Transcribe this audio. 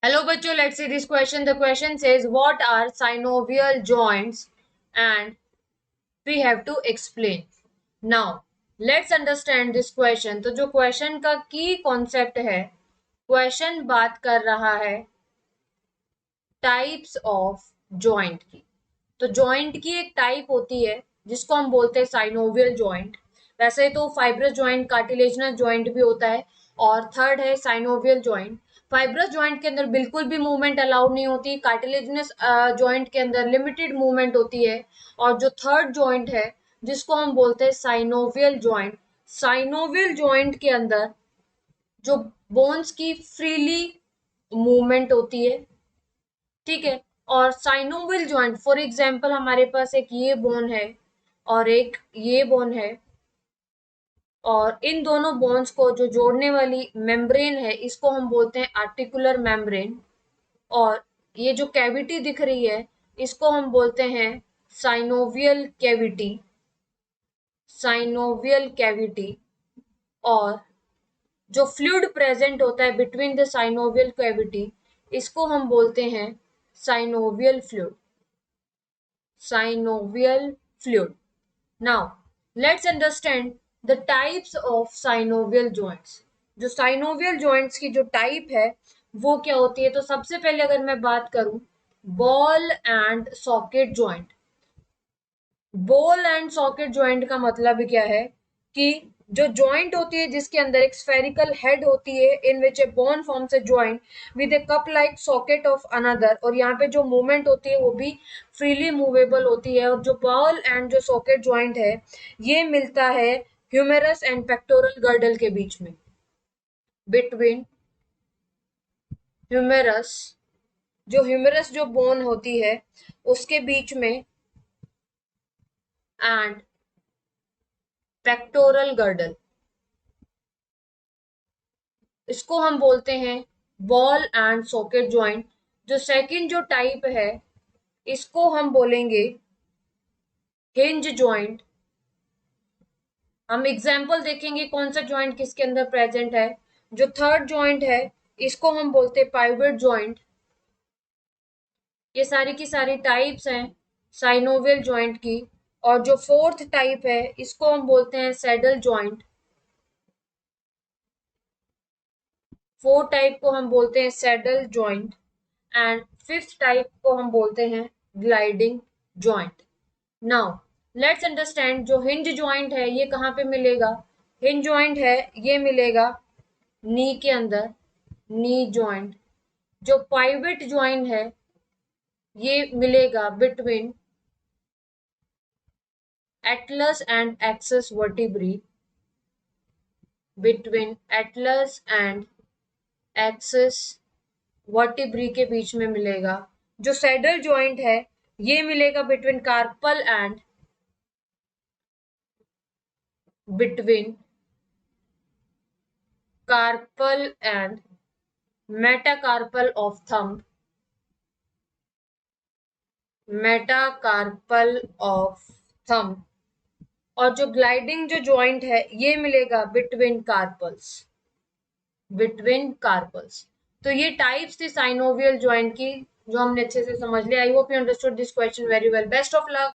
Hello बच्चों, let's see this question. The question says what are synovial joints and we have to explain. Now let's understand this question. तो जो question का key concept है, question बात कर रहा है टाइप्स ऑफ जॉइंट की। तो जॉइंट की एक टाइप होती है जिसको हम बोलते हैं साइनोवियल जॉइंट। वैसे तो फाइब्रस जॉइंट, कार्टिलेजिनस जॉइंट भी होता है, और थर्ड है साइनोवियल जॉइंट। फाइब्रस जॉइंट के अंदर बिल्कुल भी मूवमेंट अलाउड नहीं होती, कार्टिलेजिनस जॉइंट के अंदर लिमिटेड मूवमेंट होती है, और जो थर्ड जॉइंट है जिसको हम बोलते हैं साइनोवियल जॉइंट, साइनोवियल जॉइंट के अंदर जो बोन्स की फ्रीली मूवमेंट होती है, ठीक है। और साइनोवियल जॉइंट, फॉर एग्जांपल हमारे पास एक ये बोन है और एक ये बोन है, और इन दोनों बोन्स को जो जोड़ने वाली मेम्ब्रेन है इसको हम बोलते हैं आर्टिकुलर मेम्ब्रेन, और ये जो कैविटी दिख रही है इसको हम बोलते हैं साइनोवियल कैविटी, साइनोवियल कैविटी। और जो फ्लूइड प्रेजेंट होता है बिटवीन द साइनोवियल कैविटी इसको हम बोलते हैं synovial fluid, synovial fluid. Now, let's understand the types of synovial joints. जो synovial joints की जो टाइप है वो क्या होती है, तो सबसे पहले अगर मैं बात करूं ball and socket joint. Ball and socket joint का मतलब क्या है कि जो जॉइंट होती है जिसके अंदर एक स्फेरिकल हेड होती है in which a bone forms a joint with a cup like socket of another, और यहाँ पे जो मूवमेंट होती है वो भी फ्रीली मूवेबल होती है। और जो बॉल एंड जो सॉकेट जॉइंट है ये मिलता है ह्यूमेरस एंड पेक्टोरल गर्डल के बीच में, बिटवीन ह्यूमेरस, जो ह्यूमेरस जो बोन होती है उसके बीच में, एंड पेक्टोरल गर्डल, इसको हम बोलते हैं बॉल एंड सॉकेट जॉइंट। जो सेकंड जो टाइप है इसको हम बोलेंगे हिंज जॉइंट। हम एग्जाम्पल देखेंगे कौन सा जॉइंट किसके अंदर प्रेजेंट है। जो थर्ड जॉइंट है इसको हम बोलते हैं पाइवट जॉइंट। ये सारी की सारी टाइप्स हैं साइनोवियल जॉइंट की। और जो फोर्थ टाइप है इसको हम बोलते हैं सैडल जॉइंट। फोर्थ टाइप को हम बोलते हैं saddle joint, and fifth type को हम बोलते हैं gliding joint. Now let's understand जो हिंज जॉइंट है ये कहाँ पे मिलेगा। हिंज जॉइंट है ये मिलेगा नी के अंदर, नी जॉइंट। जो पाइवट जॉइंट है ये मिलेगा between atlas and axis vertebrae, between atlas and axis vertebrae के बीच में मिलेगा। जो सैडल जॉइंट है ये मिलेगा between carpal and, between carpal and metacarpal of thumb, metacarpal of thumb. और जो ग्लाइडिंग जो जॉइंट है ये मिलेगा बिटवीन कार्पल्स, बिटवीन कार्पल्स। तो ये टाइप्स थी साइनोवियल जॉइंट की जो हमने अच्छे से समझ लिया। I hope you understood this question very well. Best of luck.